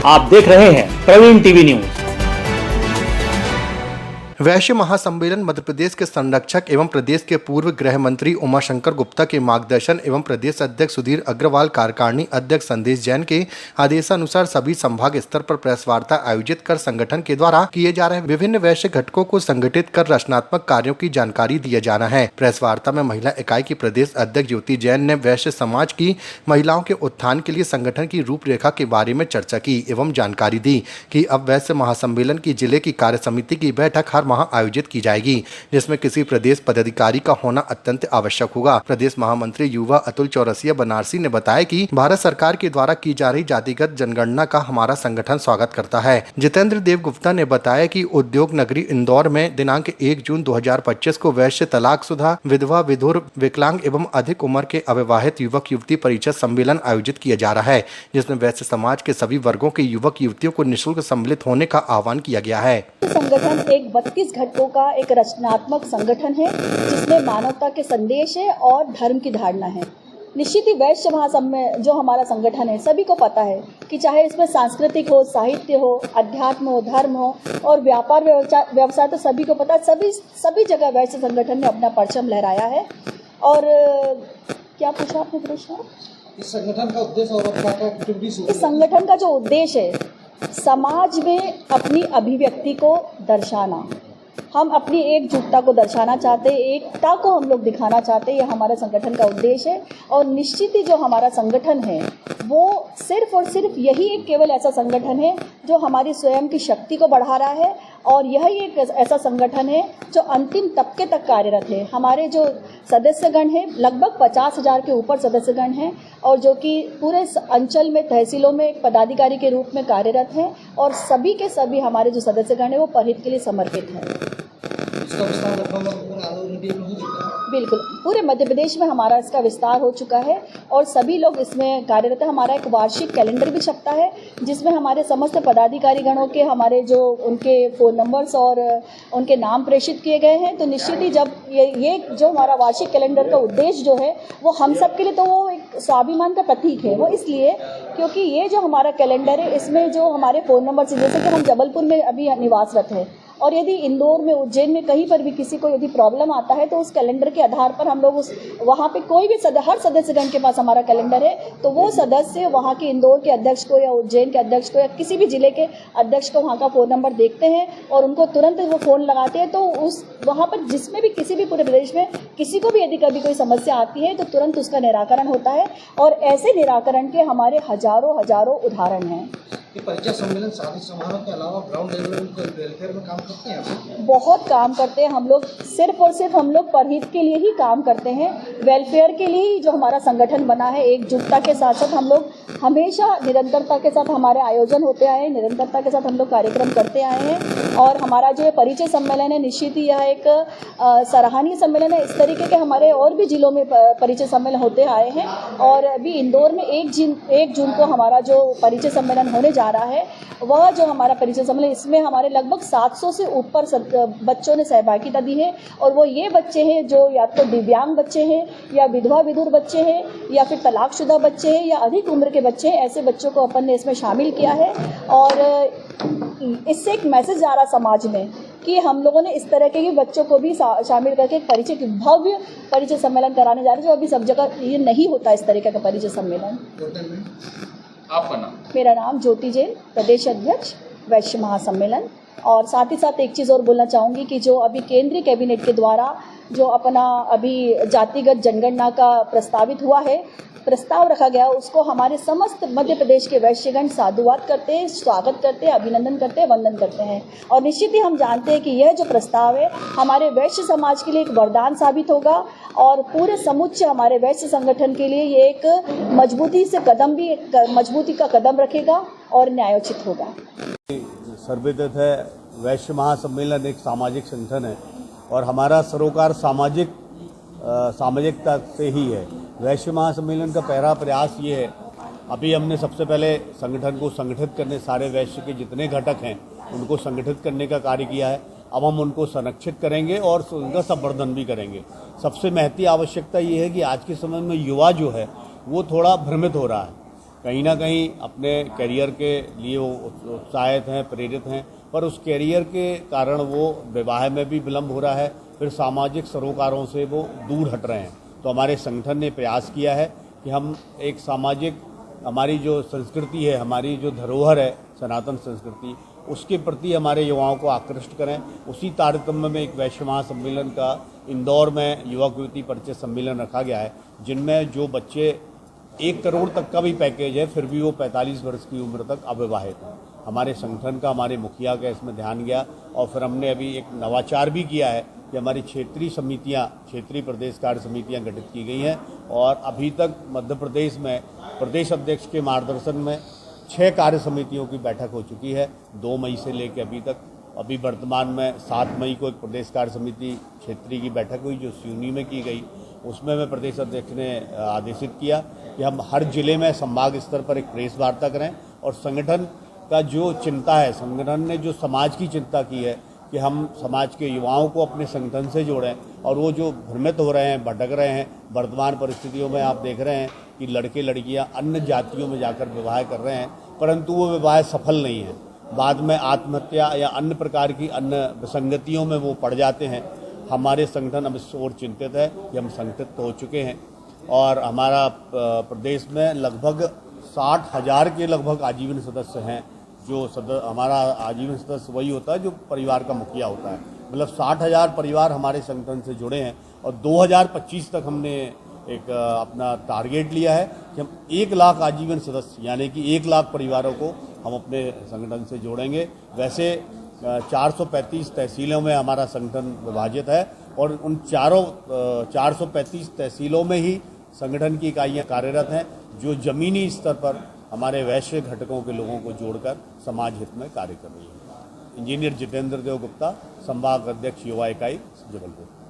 आप देख रहे हैं प्रवीण टीवी न्यूज। वैश्य महासम्मेलन मध्य प्रदेश के संरक्षक एवं प्रदेश के पूर्व गृह मंत्री उमाशंकर गुप्ता के मार्गदर्शन एवं प्रदेश अध्यक्ष सुधीर अग्रवाल, कार्यकारिणी अध्यक्ष संदेश जैन के आदेशानुसार सभी संभाग स्तर पर प्रेस वार्ता आयोजित कर संगठन के द्वारा किए जा रहे विभिन्न वैश्य घटकों को संगठित कर रचनात्मक कार्यों की जानकारी दिया जाना है। प्रेस वार्ता में महिला इकाई की प्रदेश अध्यक्ष ज्योति जैन ने वैश्य समाज की महिलाओं के उत्थान के लिए संगठन की रूपरेखा के बारे में चर्चा की एवं जानकारी दी कि अब वैश्य महासम्मेलन की जिले की कार्य समिति की बैठक हर माह आयोजित की जाएगी, जिसमें किसी प्रदेश पदाधिकारी का होना अत्यंत आवश्यक होगा। प्रदेश महामंत्री युवा अतुल चौरसिया बनारसी ने बताया कि भारत सरकार के द्वारा की जा रही जातिगत जनगणना का हमारा संगठन स्वागत करता है। जितेंद्र देव गुप्ता ने बताया कि उद्योग नगरी इंदौर में दिनांक 1 जून 2025 को वैश्य, तलाकशुदा, विधवा, विधुर, विकलांग एवं अधिक उम्र के अविवाहित युवक युवती परिचय सम्मेलन आयोजित किया जा रहा है, जिसमें वैश्य समाज के सभी वर्गों के युवक युवतियों को निःशुल्क सम्मिलित होने का आह्वान किया गया है। संगठन एक 32 घटकों का एक रचनात्मक संगठन है, जिसमें मानवता के संदेश है और धर्म की धारणा है। निश्चित ही वैश्य महासम्मेलन जो हमारा संगठन है, सभी को पता है कि चाहे इसमें सांस्कृतिक हो, साहित्य हो, अध्यात्म हो, धर्म हो और व्यापार व्यवसाय, तो सभी को पता है। सभी जगह वैश्य संगठन ने अपना परचम लहराया है। और क्या पूछा आपने प्रश्न? इस संगठन का उद्देश्य और इस संगठन का जो उद्देश्य है, समाज में अपनी अभिव्यक्ति को दर्शाना। हम अपनी एकजुटता को दर्शाना चाहते हैं, एकता को हम लोग दिखाना चाहते हैं। यह हमारा संगठन का उद्देश्य है। और निश्चित ही जो हमारा संगठन है वो सिर्फ और सिर्फ यही एक केवल ऐसा संगठन है जो हमारी स्वयं की शक्ति को बढ़ा रहा है। और यही एक ऐसा संगठन है जो अंतिम तबके तक कार्यरत है। हमारे जो सदस्यगण हैं, लगभग 50,000 के ऊपर सदस्यगण हैं, और जो कि पूरे अंचल में, तहसीलों में एक पदाधिकारी के रूप में कार्यरत हैं। और सभी के सभी हमारे जो सदस्यगण हैं वो परहित के लिए समर्पित हैं। बिल्कुल, पूरे मध्य प्रदेश में हमारा इसका विस्तार हो चुका है और सभी लोग इसमें कार्यरत है। हमारा एक वार्षिक कैलेंडर भी छपता है, जिसमें हमारे समस्त पदाधिकारी गणों के हमारे जो उनके फ़ोन नंबर्स और उनके नाम प्रेषित किए गए हैं। तो निश्चित ही जब ये जो हमारा वार्षिक कैलेंडर का उद्देश्य जो है वो हम सब के लिए तो वो एक स्वाभिमान का प्रतीक है। वो इसलिए क्योंकि ये जो हमारा कैलेंडर है, इसमें जो हमारे फ़ोन नंबर से, जैसे कि हम जबलपुर में अभी निवासरत हैं और यदि इंदौर में, उज्जैन में कहीं पर भी किसी को यदि प्रॉब्लम आता है तो उस कैलेंडर के आधार पर हम लोग वहाँ पे कोई भी हर सदस्यगण के पास हमारा कैलेंडर है, तो वो सदस्य वहाँ के इंदौर के अध्यक्ष को या उज्जैन के अध्यक्ष को या किसी भी जिले के अध्यक्ष को वहाँ का फ़ोन नंबर देखते हैं और उनको तुरंत वो फ़ोन लगाते हैं। तो उस वहाँ पर जिसमें भी किसी भी पूरे प्रदेश में किसी को भी यदि कभी कोई समस्या आती है तो तुरंत उसका निराकरण होता है। और ऐसे निराकरण के हमारे हजारों उदाहरण हैं। परिचय सम्मेलन, शादी समारोह के अलावा ग्राउंड लेवल वेलफेयर में काम करते हैं? बहुत काम करते हैं हम लोग। सिर्फ और सिर्फ हम लोग परहित के लिए ही काम करते हैं, वेलफेयर के लिए ही जो हमारा संगठन बना है। एकजुटता के साथ साथ हम लोग हमेशा निरंतरता के साथ हमारे आयोजन होते आए हैं, निरंतरता के साथ हम लोग कार्यक्रम करते आए हैं। और हमारा जो परिचय सम्मेलन है, निश्चित ही यह एक सराहनीय सम्मेलन है। इस तरीके के हमारे और भी जिलों में परिचय सम्मेलन होते आए हैं। और अभी इंदौर में 1 जून को हमारा जो परिचय सम्मेलन होने जा रहा है, वह जो हमारा परिचय सम्मेलन, इसमें हमारे लगभग 700 से ऊपर बच्चों ने सहभागिता दी है। और वो ये बच्चे हैं जो या तो दिव्यांग बच्चे हैं, या विधवा विधुर बच्चे हैं, या फिर तलाकशुदा बच्चे हैं, या अधिक उम्र के बच्चे हैं। ऐसे बच्चों को अपन ने इसमें शामिल किया है। और इससे एक मैसेज आ रहा समाज में कि हम लोगों ने इस तरह के बच्चों को भी शामिल करके एक परिचय, भव्य परिचय सम्मेलन कराने जा रहे हैं, जो अभी सब जगह ये नहीं होता इस तरीके का परिचय सम्मेलन। आपका नाम? मेरा नाम ज्योति जैन, प्रदेश अध्यक्ष वैश्य महासम्मेलन। और साथ ही साथ एक चीज़ और बोलना चाहूँगी कि जो अभी केंद्रीय कैबिनेट के द्वारा जो अपना अभी जातिगत जनगणना का प्रस्ताव रखा गया, उसको हमारे समस्त मध्य प्रदेश के वैश्यगण साधुवाद करते हैं, स्वागत करते हैं, अभिनंदन करते हैं, वंदन करते हैं। और निश्चित ही हम जानते हैं कि यह जो प्रस्ताव है हमारे वैश्य समाज के लिए एक वरदान साबित होगा और पूरे समुच्चय हमारे वैश्य संगठन के लिए ये एक मजबूती का कदम रखेगा और न्यायोचित होगा। सर्वविदित है, वैश्य महासम्मेलन एक सामाजिक संगठन है और हमारा सरोकार सामाजिकता से ही है। वैश्य महासम्मेलन का पहला प्रयास ये है, अभी हमने सबसे पहले संगठन को संगठित करने, सारे वैश्य के जितने घटक हैं उनको संगठित करने का कार्य किया है। अब हम उनको संरक्षित करेंगे और उनका संवर्धन भी करेंगे। सबसे महती आवश्यकता ये है कि आज के समय में युवा जो है वो थोड़ा भ्रमित हो रहा है कहीं ना कहीं अपने करियर के लिए वो उत्साहित हैं, प्रेरित हैं, पर उस करियर के कारण वो विवाह में भी विलम्ब हो रहा है, फिर सामाजिक सरोकारों से वो दूर हट रहे हैं। तो हमारे संगठन ने प्रयास किया है कि हम एक सामाजिक, हमारी जो संस्कृति है, हमारी जो धरोहर है सनातन संस्कृति, उसके प्रति हमारे युवाओं को आकृष्ट करें। उसी तारतम्य में एक वैश्य महासम्मेलन का इंदौर में युवक युवती परिचय सम्मेलन रखा गया है, जिनमें जो बच्चे 1 करोड़ तक का भी पैकेज है, फिर भी वो 45 वर्ष की उम्र तक अविवाहित हैं। हमारे संगठन का, हमारे मुखिया का इसमें ध्यान गया और फिर हमने अभी एक नवाचार भी किया है कि हमारी क्षेत्रीय समितियां, क्षेत्रीय प्रदेश कार्य समितियां गठित की गई हैं और अभी तक मध्य प्रदेश में प्रदेश अध्यक्ष के मार्गदर्शन में 6 कार्य समितियों की बैठक हो चुकी है 2 मई से लेकर अभी तक। अभी वर्तमान में 7 मई को एक प्रदेश कार्य समिति क्षेत्रीय की बैठक हुई जो सिवनी में की गई। उसमें मैं प्रदेश अध्यक्ष ने आदेशित किया कि हम हर जिले में संभाग स्तर पर एक प्रेस वार्ता करें और संगठन का जो चिंता है, संगठन ने जो समाज की चिंता की है कि हम समाज के युवाओं को अपने संगठन से जोड़ें और वो जो भ्रमित हो रहे हैं, भटक रहे हैं, वर्तमान परिस्थितियों में आप देख रहे हैं कि लड़के लड़कियां अन्य जातियों में जाकर विवाह कर रहे हैं, परंतु वो विवाह सफल नहीं है, बाद में आत्महत्या या अन्य प्रकार की अन्य विसंगतियों में वो पड़ जाते हैं। हमारे संगठन अब इस ओर चिंतित है कि हम संगठित हो चुके हैं और हमारा प्रदेश में लगभग 60,000 के लगभग आजीवन सदस्य हैं। जो हमारा आजीवन सदस्य वही होता है जो परिवार का मुखिया होता है, मतलब 60,000 परिवार हमारे संगठन से जुड़े हैं और 2025 तक हमने एक अपना टारगेट लिया है कि हम 1 लाख आजीवन सदस्य यानी कि 1 लाख परिवारों को हम अपने संगठन से जोड़ेंगे। वैसे 435 तहसीलों में हमारा संगठन विभाजित है और उन 435 तहसीलों में ही संगठन की इकाइयाँ कार्यरत हैं जो जमीनी स्तर पर हमारे वैश्य घटकों के लोगों को जोड़कर समाज हित में कार्य कर रही है। इंजीनियर जितेंद्र देव गुप्ता, संभाग अध्यक्ष युवा इकाई, जबलपुर।